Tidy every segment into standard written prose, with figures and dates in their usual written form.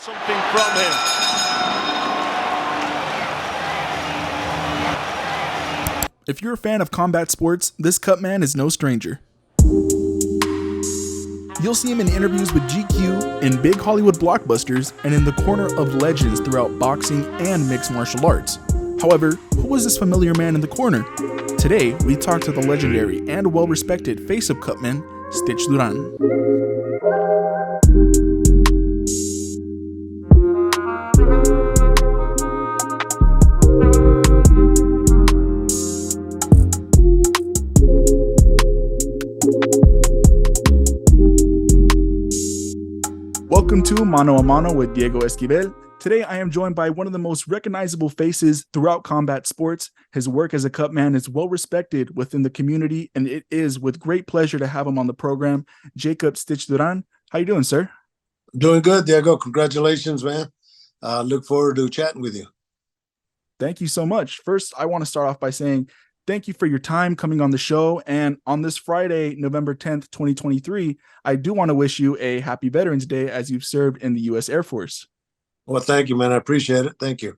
Something from him. If you're a fan of combat sports, this cutman is no stranger. You'll see him in interviews with GQ, in big Hollywood blockbusters, and in the corner of legends throughout boxing and mixed martial arts. However, who was this familiar man in the corner? Today, we talk to the legendary and well-respected face-up cutman, Stitch Duran. Welcome to Mano a Mano with Diego Esquivel. Today I am joined by one of the most recognizable faces throughout combat sports. His work as a cutman is well respected within the community, and it is with great pleasure to have him on the program, Jacob Stitch Duran. How you doing, sir? Doing good, Diego. Congratulations, man. Look forward to chatting with you. Thank you so much. First, I want to start off by saying thank you for your time coming on the show. And on this Friday, November 10th, 2023, I do want to wish you a happy Veterans Day as you've served in the U.S. Air Force. Well, thank you, man. I appreciate it. Thank you.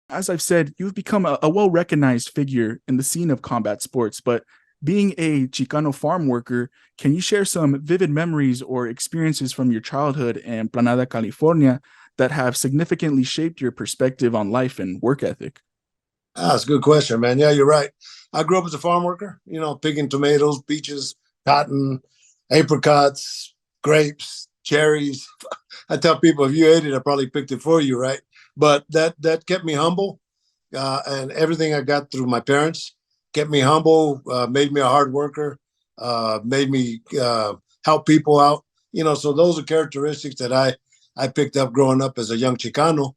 As I've said, you've become a well-recognized figure in the scene of combat sports, but being a Chicano farm worker, can you share some vivid memories or experiences from your childhood in Planada, California that have significantly shaped your perspective on life and work ethic? That's a good question, man. Yeah, you're right. I grew up as a farm worker, picking tomatoes, peaches, cotton, apricots, grapes, cherries. I tell people, if you ate it, I probably picked it for you, right? But that kept me humble. And everything I got through my parents kept me humble, made me a hard worker, made me help people out. So those are characteristics that I picked up growing up as a young Chicano.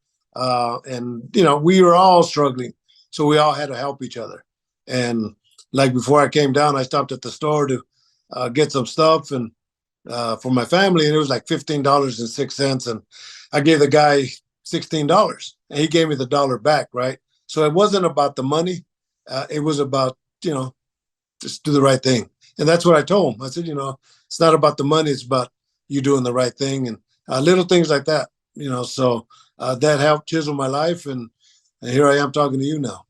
We were all struggling. So we all had to help each other. And like before I came down, I stopped at the store to get some stuff and for my family, and it was like $15.06. And I gave the guy $16 and he gave me the dollar back, right? So it wasn't about the money. It was about, just do the right thing. And that's what I told him. I said, it's not about the money. It's about you doing the right thing and little things like that, so that helped chisel my life. And here I am talking to you now.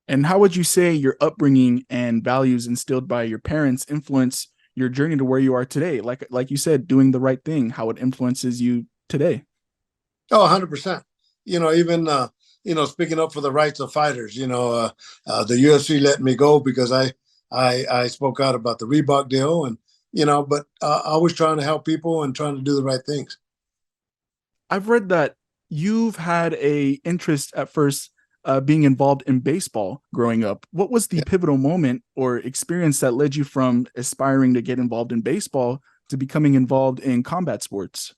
And how would you say your upbringing and values instilled by your parents influence your journey to where you are today? Like you said, doing the right thing, how it influences you today? Oh, 100%. Even, speaking up for the rights of fighters, the UFC let me go because I spoke out about the Reebok deal and, but always trying to help people and trying to do the right things. I've read that you've had a interest at first being involved in baseball growing up. What was the pivotal moment or experience that led you from aspiring to get involved in baseball to becoming involved in combat sports?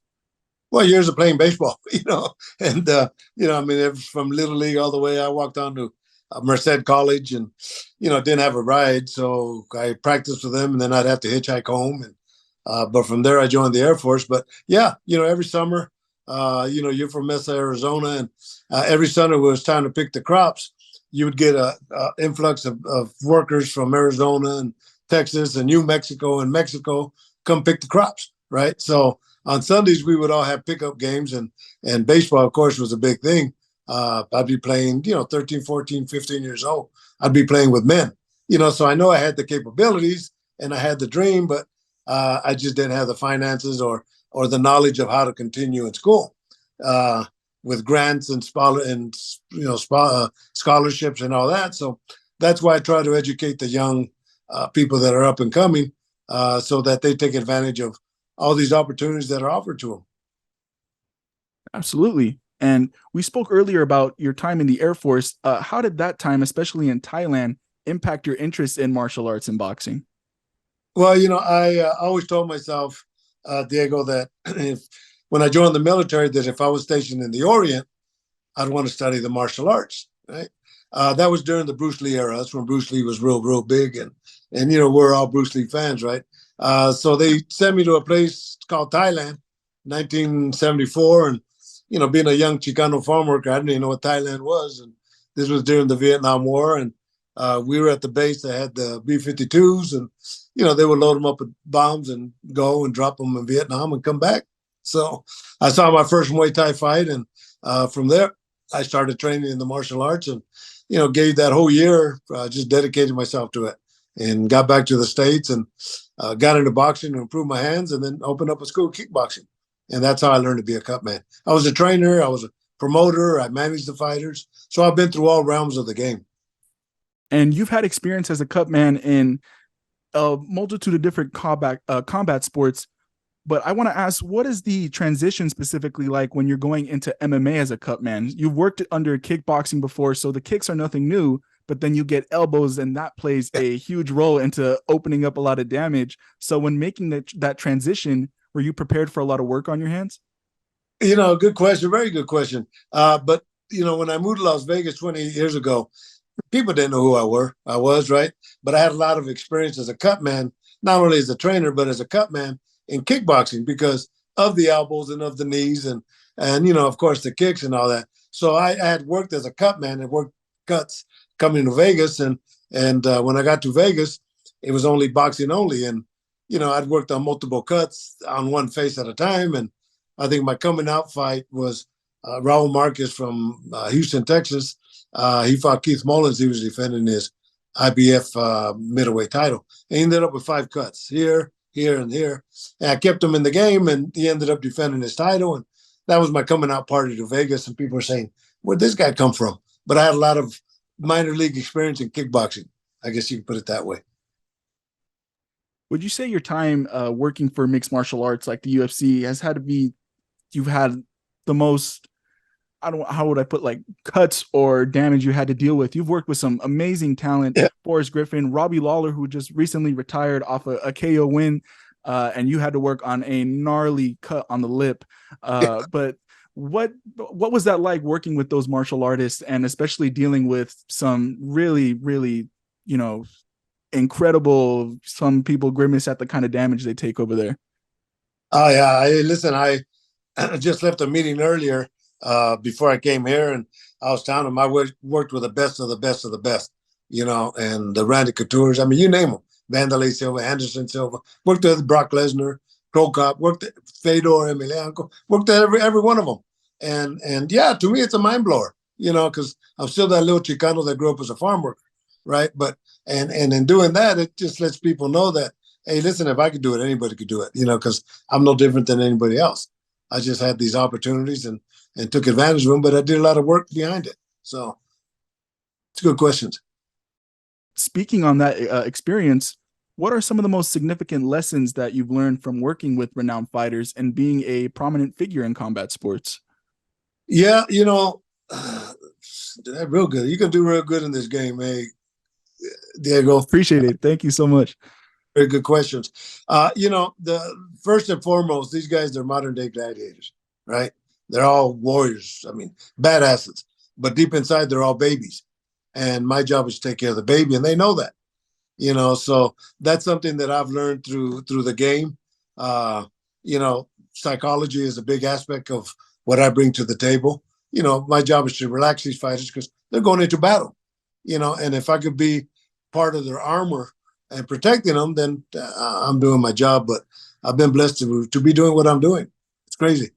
Well, years of playing baseball, and, it was from Little League all the way. I walked on to Merced College and, didn't have a ride. So I practiced with them and then I'd have to hitchhike home. And but from there, I joined the Air Force. But yeah, every summer, you're from Mesa, Arizona, and every summer it was time to pick the crops. You would get a influx of workers from Arizona and Texas and New Mexico and Mexico come pick the crops, right? So on Sundays, we would all have pickup games, and baseball, of course, was a big thing. I'd be playing, 13, 14, 15 years old. I'd be playing with men, so I know I had the capabilities and I had the dream, but I just didn't have the finances or the knowledge of how to continue in school with grants and scholarships and all that. So that's why I try to educate the young people that are up and coming so that they take advantage of all these opportunities that are offered to them. Absolutely. And we spoke earlier about your time in the Air Force. How did that time, especially in Thailand, impact your interest in martial arts and boxing? Well, I always told myself, Diego, that when I joined the military, that if I was stationed in the Orient, I'd want to study the martial arts, right? That was during the Bruce Lee era. That's when Bruce Lee was real big. And we're all Bruce Lee fans, right? So they sent me to a place called Thailand, 1974. And, being a young Chicano farm worker, I didn't even know what Thailand was. And this was during the Vietnam War. And we were at the base that had the B-52s. And, they would load them up with bombs and go and drop them in Vietnam and come back. So I saw my first Muay Thai fight, and from there I started training in the martial arts, and gave that whole year, just dedicated myself to it, and got back to the States and got into boxing to improve my hands, and then opened up a school of kickboxing, and that's how I learned to be a cutman. I was a trainer, I was a promoter, I managed the fighters, so I've been through all realms of the game. And you've had experience as a cutman in a multitude of different combat sports. But I want to ask, what is the transition specifically like when you're going into MMA as a cutman? You've worked under kickboxing before, so the kicks are nothing new, but then you get elbows, and that plays a huge role into opening up a lot of damage. So when making that transition, were you prepared for a lot of work on your hands? Good question, very good question. But when I moved to Las Vegas 20 years ago, people didn't know who I was, right? But I had a lot of experience as a cutman, not only as a trainer, but as a cutman in kickboxing because of the elbows and of the knees and of course the kicks and all that. So I had worked as a cutman and worked cuts coming to Vegas, and when I got to Vegas, it was only boxing only, and I'd worked on multiple cuts on one face at a time, and I think my coming out fight was Raul Marquez from Houston, Texas. He fought Keith Mullins. He was defending his IBF middleweight title. And he ended up with 5 cuts here, here, and here. And I kept him in the game, and he ended up defending his title. And that was my coming out party to Vegas. And people were saying, where'd this guy come from? But I had a lot of minor league experience in kickboxing. I guess you could put it that way. Would you say your time working for mixed martial arts like the UFC has had to be, you've had the most, I don't, how would I put, like, cuts or damage you had to deal with? You've worked with some amazing talent, Yeah. Forrest Griffin, Robbie Lawler, who just recently retired off a KO win, and you had to work on a gnarly cut on the lip. But what was that like working with those martial artists, and especially dealing with some really, really, incredible, some people grimace at the kind of damage they take over there? Oh, yeah. Listen, I just left a meeting earlier before I came here, and I was telling them I worked with the best of the best of the best, and the Randy Coutures. I mean, you name them. Vanderlei Silva, Anderson Silva. Worked with Brock Lesnar, Crow Cop. Worked at Fedor Emelianenko. Worked at every one of them. And yeah, to me, it's a mind blower, because I'm still that little Chicano that grew up as a farm worker, right? But and in doing that, it just lets people know that, hey, listen, if I could do it, anybody could do it, because I'm no different than anybody else. I just had these opportunities and took advantage of them, but I did a lot of work behind it. So it's good questions. Speaking on that experience, what are some of the most significant lessons that you've learned from working with renowned fighters and being a prominent figure in combat sports? Yeah, real good. You can do real good in this game, hey, Diego. Appreciate it. Thank you so much. Very good questions. The first and foremost, these guys, they're modern day gladiators, right? They're all warriors. I mean, badasses. But deep inside, they're all babies. And my job is to take care of the baby, and they know that. So that's something that I've learned through the game. Psychology is a big aspect of what I bring to the table. My job is to relax these fighters because they're going into battle. And if I could be part of their armor and protecting them, then I'm doing my job. But I've been blessed to be doing what I'm doing. It's crazy.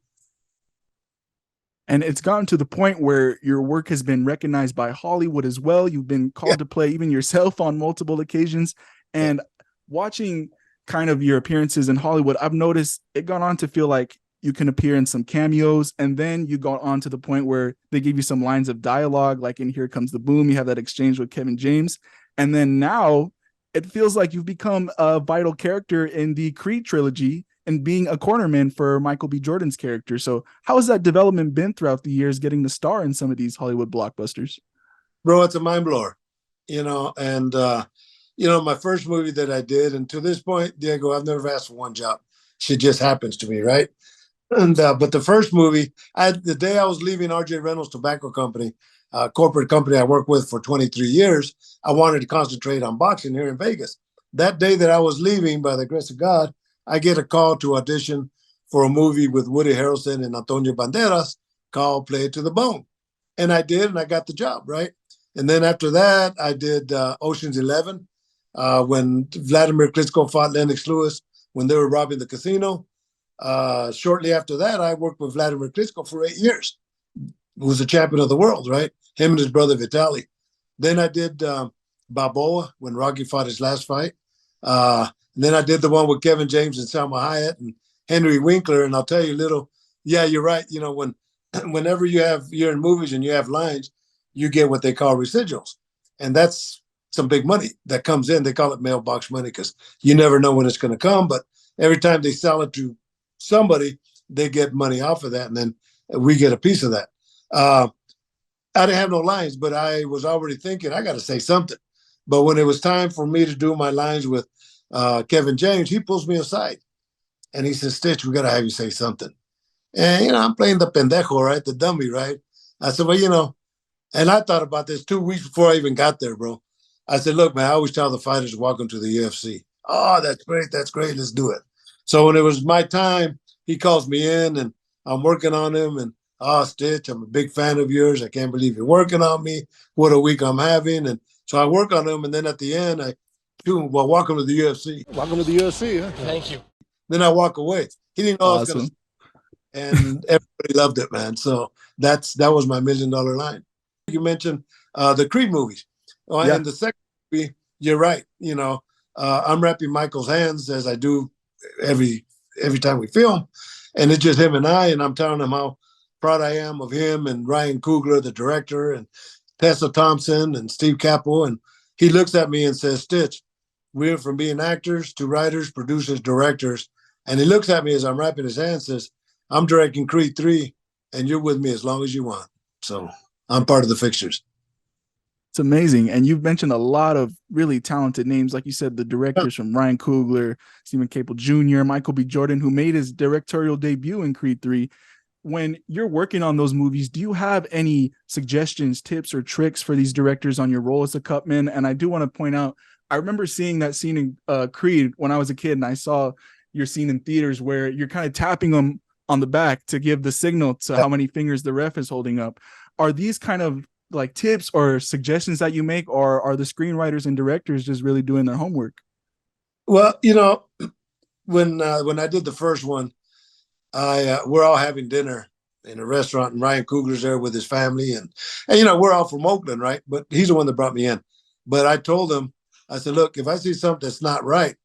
And it's gotten to the point where your work has been recognized by Hollywood as well. You've been called to play even yourself on multiple occasions. And watching kind of your appearances in Hollywood, I've noticed it got on to feel like you can appear in some cameos. And then you got on to the point where they give you some lines of dialogue, like in Here Comes the Boom. You have that exchange with Kevin James. And then now it feels like you've become a vital character in the Creed trilogy and being a cornerman for Michael B. Jordan's character. So how has that development been throughout the years, getting to star in some of these Hollywood blockbusters? Bro, it's a mind blower, and my first movie that I did, and to this point, Diego, I've never asked for one job. Shit just happens to me, right? And but the first movie, the day I was leaving RJ Reynolds Tobacco Company, corporate company I worked with for 23 years, I wanted to concentrate on boxing here in Vegas. That day that I was leaving, by the grace of God, I get a call to audition for a movie with Woody Harrelson and Antonio Banderas called Play It to the Bone. And I did, and I got the job, right? And then after that, I did Ocean's 11 when Vladimir Klitschko fought Lennox Lewis when they were robbing the casino. Shortly after that, I worked with Vladimir Klitschko for 8 years, who was the champion of the world, right? Him and his brother Vitaly. Then I did Balboa when Rocky fought his last fight. And then I did the one with Kevin James and Salma Hayek and Henry Winkler. And I'll tell you a little, yeah, you're right. You know, whenever you're in movies and you have lines, you get what they call residuals. And that's some big money that comes in. They call it mailbox money because you never know when it's going to come. But every time they sell it to somebody, they get money off of that. And then we get a piece of that. I didn't have no lines, but I was already thinking I got to say something. But when it was time for me to do my lines with Kevin James, he pulls me aside and he says, Stitch, we got to have you say something. And, you know, I'm playing the pendejo, right? The dummy, right? I said, well, you know, and I thought about this 2 weeks before I even got there, bro. I said, look, man, I always tell the fighters, welcome to the UFC. Oh, that's great. That's great. Let's do it. So when it was my time, he calls me in and I'm working on him. And, oh, Stitch, I'm a big fan of yours. I can't believe you're working on me. What a week I'm having. And so I work on him. And then at the end, I do, well, welcome to the UFC. Welcome to the UFC. Huh? Thank you. Then I walk away. He didn't know I was going to. And everybody loved it, man. So that was my $1 million line. You mentioned the Creed movies. And the second movie, you're right. You know, I'm wrapping Michael's hands as I do every time we film. And it's just him and I. And I'm telling him how proud I am of him and Ryan Coogler, the director, and Tessa Thompson and Steve Capo. And he looks at me and says, Stitch, we're from being actors to writers, producers, directors. And he looks at me as I'm wrapping his hands and says, I'm directing Creed 3, and you're with me as long as you want. So I'm part of the fixtures. It's amazing. And you've mentioned a lot of really talented names. Like you said, the directors from Ryan Coogler, Stephen Caple Jr., Michael B. Jordan, who made his directorial debut in Creed 3. When you're working on those movies, do you have any suggestions, tips, or tricks for these directors on your role as a cutman? And I do want to point out, I remember seeing that scene in Creed when I was a kid, and I saw your scene in theaters where you're kind of tapping them on the back to give the signal to how many fingers the ref is holding up. Are these kind of like tips or suggestions that you make, or are the screenwriters and directors just really doing their homework? Well, you know, when I did the first one, we're all having dinner in a restaurant, and Ryan Coogler's there with his family, and you know, we're all from Oakland, right? But he's the one that brought me in. But I told him, I said, look, if I see something that's not right,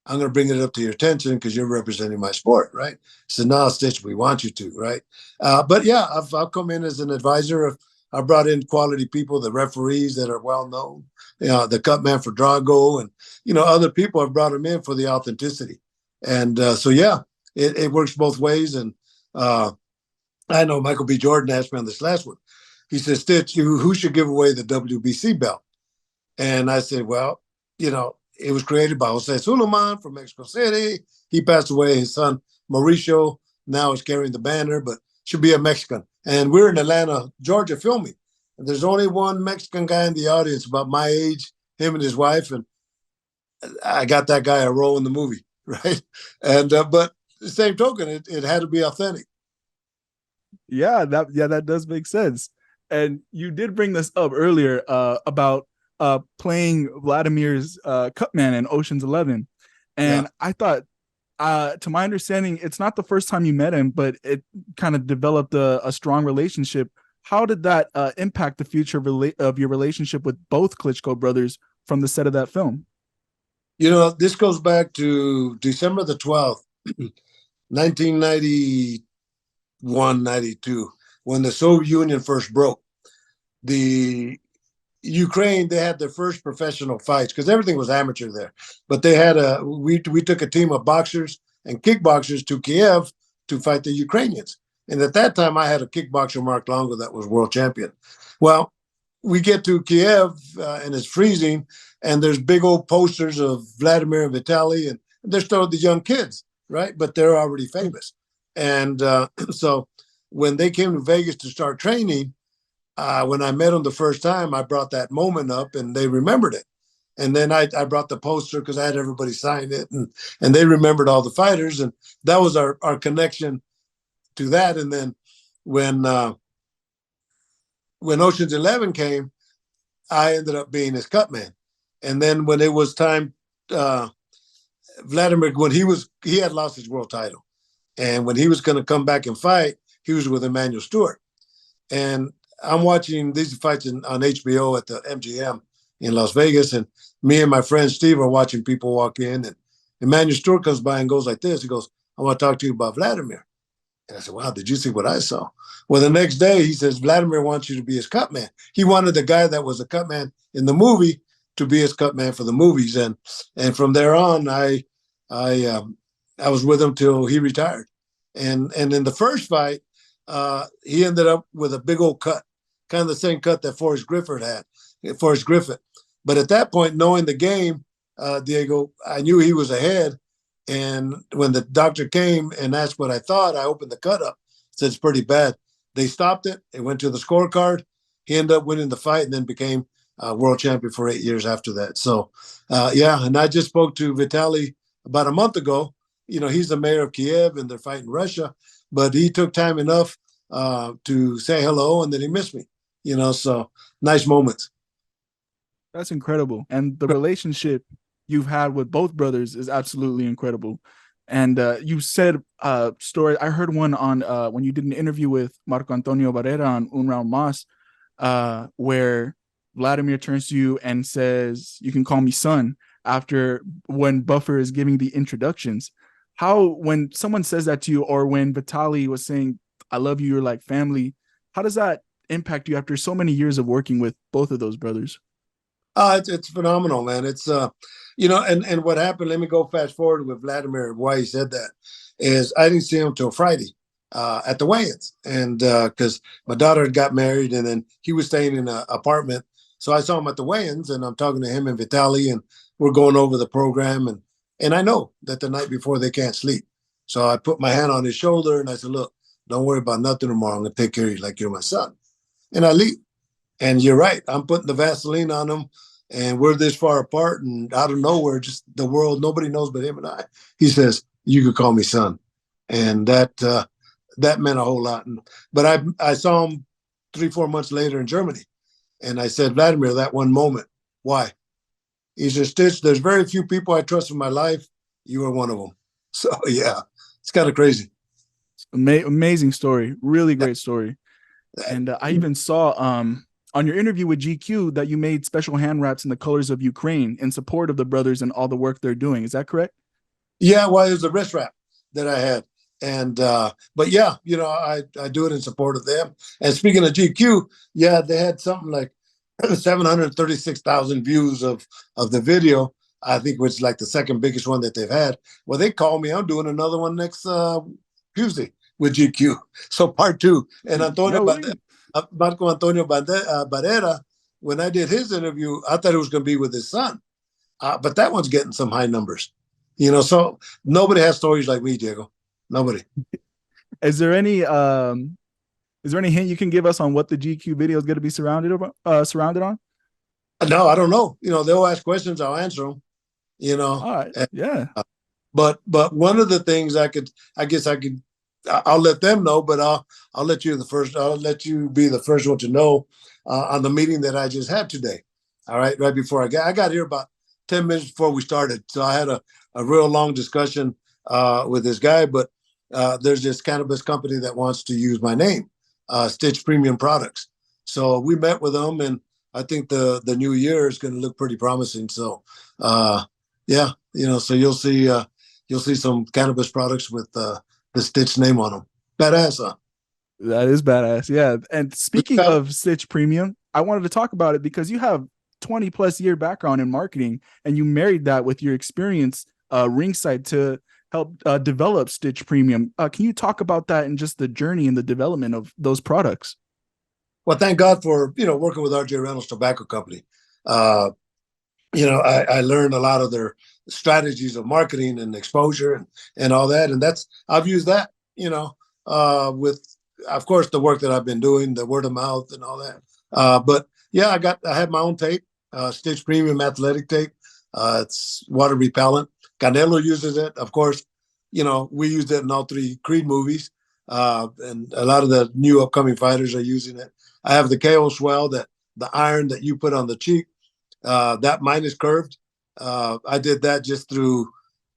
I'm going to bring it up to your attention because you're representing my sport, right? He said, no, Stitch, we want you to, right? But yeah, I've come in as an advisor. I brought in quality people, the referees that are well known, you know, the cutman for Drago, and you know, other people have brought them in for the authenticity. And so yeah, it works both ways. And I know Michael B. Jordan asked me on this last one. He said, Stitch, who should give away the WBC belt? And I said, well, you know, it was created by Jose Suleiman from Mexico City. He passed away. His son, Mauricio, now is carrying the banner, but should be a Mexican. And we're in Atlanta, Georgia, filming. And there's only one Mexican guy in the audience about my age, him and his wife. And I got that guy a role in the movie, right? And but the same token, it had to be authentic. Yeah, that does make sense. And you did bring this up earlier about playing Vladimir's cutman in Ocean's 11. And I thought, to my understanding, it's not the first time you met him, but it kind of developed a strong relationship. How did that impact the future of your relationship with both Klitschko brothers from the set of that film? You know, this goes back to December the 12th, 1991, 92, when the Soviet Union first broke. The Ukraine, they had their first professional fights because everything was amateur there. But they had we took a team of boxers and kickboxers to Kiev to fight the Ukrainians. And at that time, I had a kickboxer, Mark Longo, that was world champion. Well, we get to Kiev and it's freezing, and there's big old posters of Vladimir and Vitaly, and they're still the young kids, right? But they're already famous. And so when they came to Vegas to start training, when I met them the first time, I brought that moment up and they remembered it. And then I brought the poster because I had everybody sign it, and they remembered all the fighters. And that was our connection to that. And then when Ocean's 11 came, I ended up being his cutman. And then when it was time, Vladimir, when he had lost his world title, And when he was going to come back and fight, he was with Emmanuel Stewart. And I'm watching these fights on HBO at the MGM in Las Vegas. And me and my friend Steve are watching people walk in. And Emmanuel Stewart comes by and goes like this. He goes, I want to talk to you about Vladimir. And I said, wow, did you see what I saw? Well, the next day he says, Vladimir wants you to be his cutman. He wanted the guy that was a cutman in the movie to be his cutman for the movies. And from there on, I was with him till he retired. And in the first fight, he ended up with a big old cut, kind of the same cut that Forrest Griffith had, Forrest Griffith. But at that point, knowing the game, Diego, I knew he was ahead. And when the doctor came and asked what I thought, I opened the cut up. Said it's pretty bad. They stopped it. It went to the scorecard. He ended up winning the fight and then became world champion for 8 years after that. So, yeah. And I just spoke to Vitaly about a month ago. You know, he's the mayor of Kiev and they're fighting Russia, but he took time enough to say hello and then he missed me. You know, so nice moments. That's incredible. And the relationship you've had with both brothers is absolutely incredible. And you said story. I heard one on when you did an interview with Marco Antonio Barrera on Un Round Mas, where Vladimir turns to you and says, "You can call me son." After when Buffer is giving the introductions, how when someone says that to you, or when Vitaly was saying, "I love you, you're like family," how does that impact you after so many years of working with both of those brothers? It's phenomenal, man. It's you know, and what happened? Let me go fast forward with Vladimir. Why he said that is I didn't see him until Friday at the weigh-ins, and because my daughter had got married, and then he was staying in an apartment, so I saw him at the weigh-ins, and I'm talking to him and Vitaly, and we're going over the program, and I know that the night before they can't sleep, so I put my hand on his shoulder and I said, "Look, don't worry about nothing tomorrow. I'm gonna take care of you like you're my son," and I leave. And you're right. I'm putting the Vaseline on him, and we're this far apart. And out of nowhere, just the world, nobody knows but him and I. He says, "You could call me son," and that meant a whole lot. But I saw him 3 4 months later in Germany, and I said, Vladimir, that one moment, why? He said, Stitch, there's very few people I trust in my life. You are one of them. So yeah, it's kind of crazy. Amazing story, really great story. And I even saw on your interview with GQ that you made special hand wraps in the colors of Ukraine in support of the brothers and all the work they're doing. Is that correct? Yeah, well, it was a wrist wrap that I had. And but yeah, you know, I do it in support of them. And speaking of GQ, yeah, they had something like 736,000 views of the video. I think which is like the second biggest one that they've had. Well, they called me. I'm doing another one next Tuesday with GQ. So part two. And No way. Marco Antonio Barrera, when I did his interview, I thought it was going to be with his son. But that one's getting some high numbers. You know, so nobody has stories like me, Diego. Nobody. Is there any hint you can give us on what the GQ video is going to be surrounded on? No, I don't know. You know, they'll ask questions, I'll answer them. You know, All right. Yeah. but one of the things I'll let them know, but I'll let you I'll let you be the first one to know on the meeting that I just had today. All right, right before I got here about 10 minutes before we started, so I had a real long discussion with this guy. But there's this cannabis company that wants to use my name, Stitch Premium Products. So we met with them, and I think the new year is going to look pretty promising. So yeah, you know, so you'll see some cannabis products with the Stitch name on them. Badass, huh? That is badass. Yeah. And speaking of Stitch Premium, I wanted to talk about it because you have 20 plus year background in marketing and you married that with your experience ringside to help develop Stitch Premium. Can you talk about that and just the journey and the development of those products? Well, thank God for, you know, working with RJ Reynolds Tobacco Company. You know, I learned a lot of their strategies of marketing and exposure and all that. And I've used that, you know, with, of course, the work that I've been doing, the word of mouth and all that. But yeah, I have my own tape, Stitch Premium Athletic Tape. It's water repellent. Canelo uses it. Of course, you know, we used it in all three Creed movies. And a lot of the new upcoming fighters are using it. I have the KO Swell, the iron that you put on the cheek. That mine is curved. I did that just through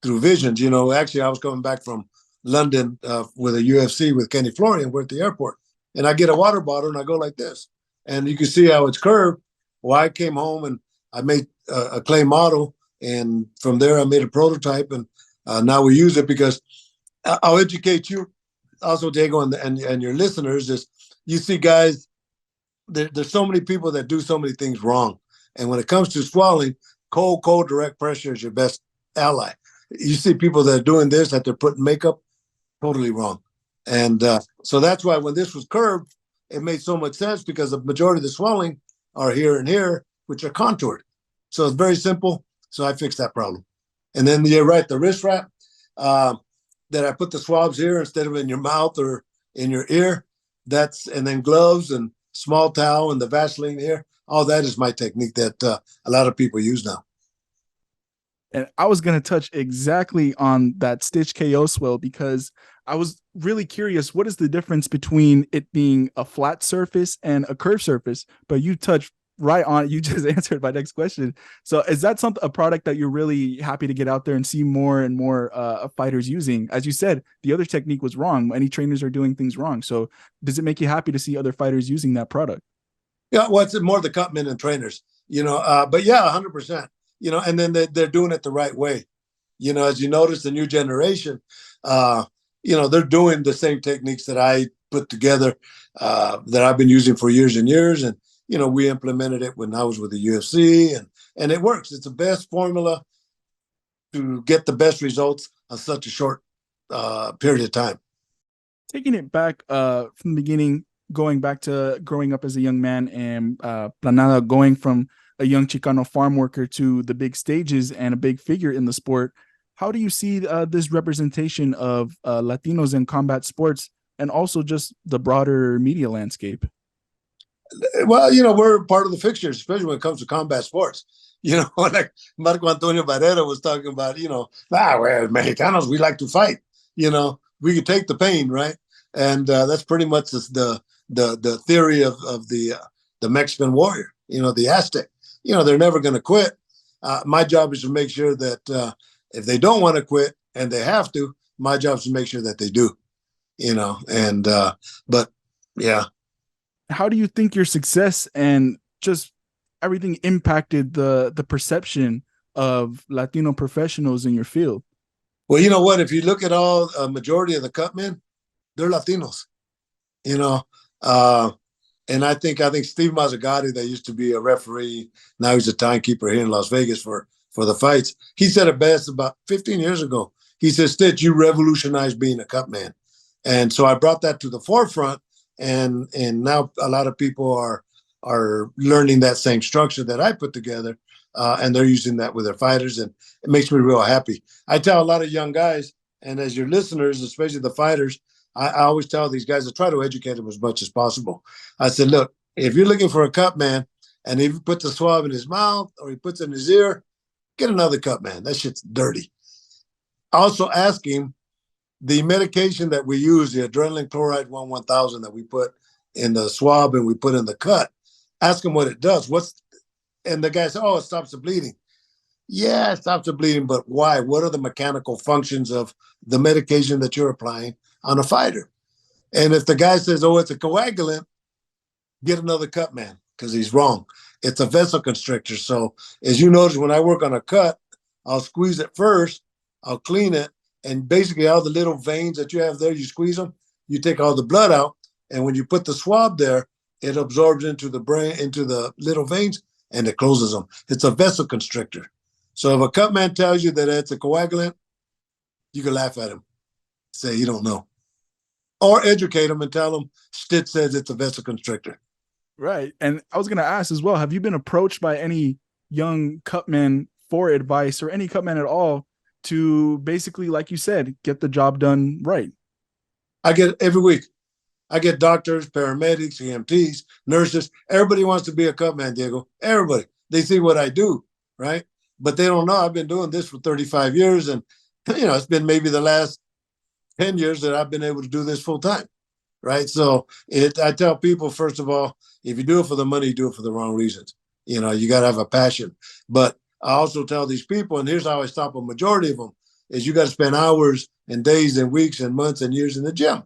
visions. You know, actually, I was coming back from London with a UFC with Kenny Florian. We're at the airport, and I get a water bottle and I go like this, and you can see how it's curved. Well, I came home and I made a clay model, and from there I made a prototype, and now we use it because I'll educate you also, Diego, and your listeners. Is you see, guys, there's so many people that do so many things wrong, and when it comes to swallowing, cold direct pressure is your best ally. You see people that are doing this, that they're putting makeup, totally wrong. And so that's why when this was curved, it made so much sense because the majority of the swelling are here and here, which are contoured. So it's very simple. So I fixed that problem. And then you're right, the wrist wrap, that I put the swabs here instead of in your mouth or in your ear. And then gloves and small towel and the Vaseline here. All that is my technique that a lot of people use now. And I was going to touch exactly on that Stitch KO Swell because I was really curious, what is the difference between it being a flat surface and a curved surface? But you touched right on, you just answered my next question. So is that a product that you're really happy to get out there and see more and more fighters using? As you said, the other technique was wrong. Many trainers are doing things wrong. So does it make you happy to see other fighters using that product? Yeah, well, it's more the cutmen and trainers, but yeah, 100%. And then they're doing it the right way. As you notice, the new generation, they're doing the same techniques that I put together, that I've been using for years and years. And, we implemented it when I was with the UFC, and it works. It's the best formula to get the best results on such a short period of time. Taking it back from the beginning, going back to growing up as a young man and Planada, going from a young Chicano farm worker to the big stages and a big figure in the sport. How do you see this representation of Latinos in combat sports and also just the broader media landscape? Well, we're part of the fixtures, especially when it comes to combat sports. Like Marco Antonio Barrera was talking about, we're Mexicanos, we like to fight. We can take the pain, right? And that's pretty much the theory of the Mexican warrior, the Aztec. They're never going to quit. My job is to make sure that if they don't want to quit and they have to, my job is to make sure that they do, but yeah. How do you think your success and just everything impacted the perception of Latino professionals in your field? Well, you know what? If you look at all majority of the cutmen, they're Latinos, and I think Steve Mazzagatti, that used to be a referee, now he's a timekeeper here in Las Vegas for the fights. He said it best about 15 years ago. He said, "Stitch, you revolutionized being a cutman." And so I brought that to the forefront, and now a lot of people are learning that same structure that I put together, and they're using that with their fighters, and it makes me real happy. I tell a lot of young guys, and as your listeners, especially the fighters, I always tell these guys to try to educate them as much as possible. I said, look, if you're looking for a cut man, and if he puts a swab in his mouth or he puts it in his ear, get another cut man. That shit's dirty. Also ask him the medication that we use, the adrenaline chloride 1000 that we put in the swab and we put in the cut. Ask him what it does. And the guy said, oh, it stops the bleeding. Yeah, it stops the bleeding, but why? What are the mechanical functions of the medication that you're applying on a fighter? And if the guy says, oh, it's a coagulant, get another cut man, because he's wrong. It's a vessel constrictor. So as you notice, when I work on a cut, I'll squeeze it first, I'll clean it, and basically all the little veins that you have there, you squeeze them, you take all the blood out, and when you put the swab there, it absorbs into the brain, into the little veins, and it closes them. It's a vessel constrictor. So if a cut man tells you that it's a coagulant, you can laugh at him, say you don't know. Or educate him and tell him Stitch says it's a vessel constrictor. Right. And I was going to ask as well, have you been approached by any young cutmen for advice or any cutmen at all to basically, like you said, get the job done right? I get it every week. I get doctors, paramedics, EMTs, nurses. Everybody wants to be a cutman, Diego. Everybody. They see what I do, right? But they don't know I've been doing this for 35 years. And, it's been maybe the last 10 years that I've been able to do this full time, right? So I tell people, first of all, if you do it for the money, you do it for the wrong reasons. You got to have a passion. But I also tell these people, and here's how I stop a majority of them. is you got to spend hours and days and weeks and months and years in the gym,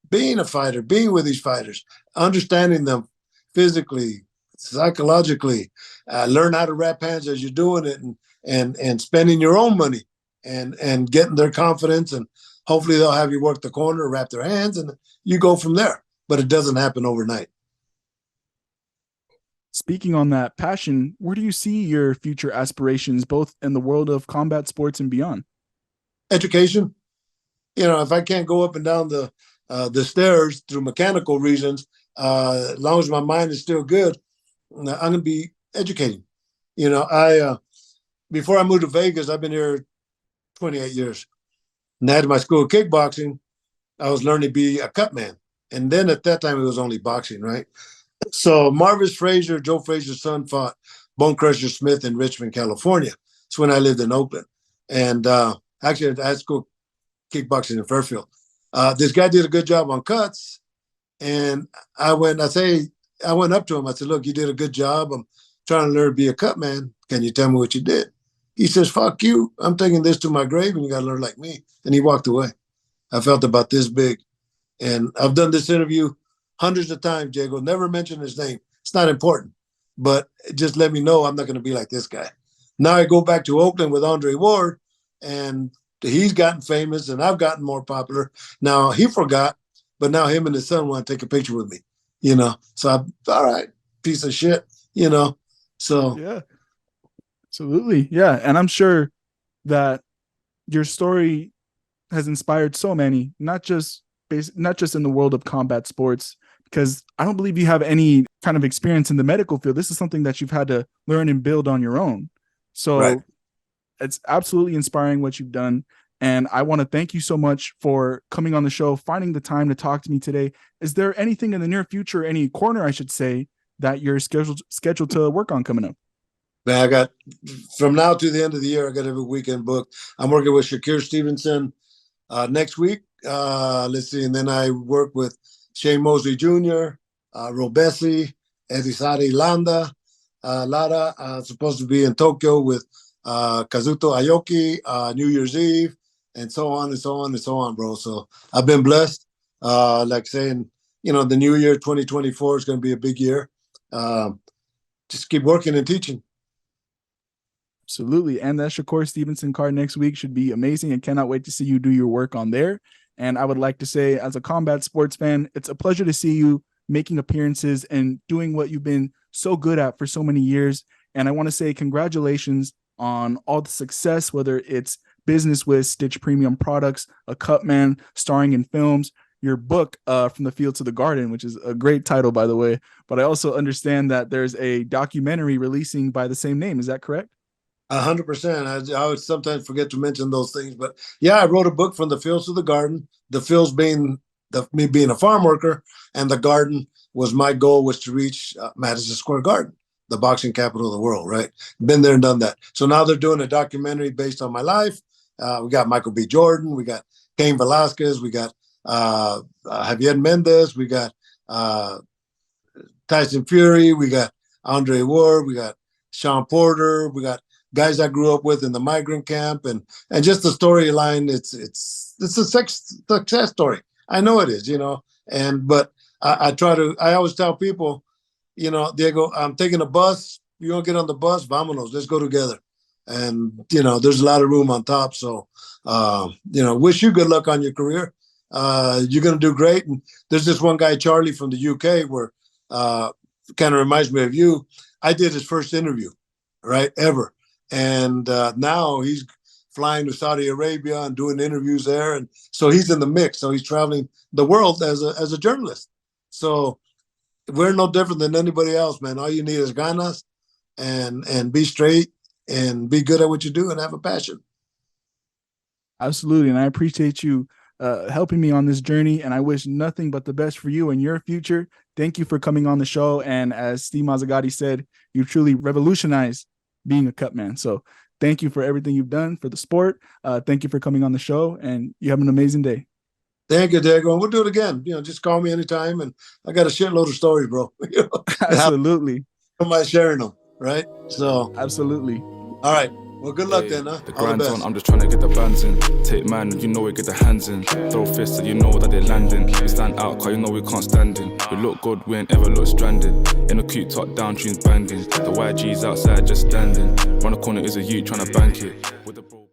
being a fighter, being with these fighters, understanding them physically, psychologically, learn how to wrap hands as you're doing it, and spending your own money and getting their confidence, and hopefully they'll have you work the corner, wrap their hands, and you go from there. But it doesn't happen overnight. Speaking on that passion, where do you see your future aspirations, both in the world of combat sports and beyond? Education. If I can't go up and down the stairs through mechanical reasons, as long as my mind is still good, I'm going to be educating. I before I moved to Vegas, I've been here 28 years. And at my school of kickboxing, I was learning to be a cutman. And then at that time, it was only boxing, right? So Marvis Frazier, Joe Frazier's son, fought Bone Crusher Smith in Richmond, California. It's when I lived in Oakland. And actually, I had school kickboxing in Fairfield. This guy did a good job on cuts. And I went up to him. I said, look, you did a good job. I'm trying to learn to be a cutman. Can you tell me what you did? He says, fuck you. I'm taking this to my grave and you got to learn like me. And he walked away. I felt about this big. And I've done this interview hundreds of times, Jago. Never mention his name. It's not important. But just let me know I'm not going to be like this guy. Now I go back to Oakland with Andre Ward, and he's gotten famous and I've gotten more popular. Now he forgot, but now him and his son want to take a picture with me, So I'm all right, piece of shit, So yeah, absolutely. Yeah. And I'm sure that your story has inspired so many, not just in the world of combat sports, because I don't believe you have any kind of experience in the medical field. This is something that you've had to learn and build on your own. So right. It's absolutely inspiring what you've done. And I want to thank you so much for coming on the show, finding the time to talk to me today. Is there anything in the near future, any corner, I should say, that you're scheduled to work on coming up? Man, I got from now to the end of the year, I got every weekend booked. I'm working with Shakir Stevenson next week. Let's see. And then I work with Shane Mosley Jr., Robesi, Edisari Lara, supposed to be in Tokyo with Kazuto Aoki, New Year's Eve, and so on and so on and so on, bro. So I've been blessed. Like saying, the new year 2024 is going to be a big year. Just keep working and teaching. Absolutely. And that Shakur Stevenson card next week should be amazing. I cannot wait to see you do your work on there. And I would like to say, as a combat sports fan, it's a pleasure to see you making appearances and doing what you've been so good at for so many years. And I want to say congratulations on all the success, whether it's business with Stitch Premium Products, a cutman, starring in films, your book, From the Field to the Garden, which is a great title, by the way. But I also understand that there's a documentary releasing by the same name. Is that correct? 100%. I would sometimes forget to mention those things, but yeah, I wrote a book, From the Fields to the Garden. The fields being me being a farm worker, and the garden was my goal was to reach Madison Square Garden, the boxing capital of the world. Right, been there and done that. So now they're doing a documentary based on my life. We got Michael B. Jordan, we got Cain Velasquez, we got Javier Mendez, we got Tyson Fury, we got Andre Ward, we got Sean Porter, we got guys I grew up with in the migrant camp, and just the storyline. It's a success story. I know it is, but I always tell people, Diego, I'm taking a bus. You want to get on the bus? Vámonos. Let's go together. And, there's a lot of room on top. So, wish you good luck on your career. You're going to do great. And there's this one guy, Charlie from the UK, where kind of reminds me of you. I did his first interview, right, ever. And now he's flying to Saudi Arabia and doing interviews there. And so he's in the mix. So he's traveling the world as a journalist. So we're no different than anybody else, man. All you need is ganas and be straight and be good at what you do and have a passion. Absolutely. And I appreciate you helping me on this journey. And I wish nothing but the best for you and your future. Thank you for coming on the show. And as Steve Mazzagatti said, you truly revolutionized being a cutman. So thank you for everything you've done for the sport. Thank you for coming on the show, and you have an amazing day. Thank you, Diego. And we'll do it again. Just call me anytime. And I got a shitload of stories, bro. Absolutely. Am I sharing them? Right. So absolutely. All right. Well, good luck then, huh? The All the grind's best. on, I'm just trying to get the bands in. Take man, you know we get the hands in. Throw fists and you know that they landing. We stand out, cause you know we can't stand in. We look good, we ain't ever look stranded. In a cute top down, tunes banging. The YG's outside just standing. Round the corner is a youth trying to bank it. With the bro-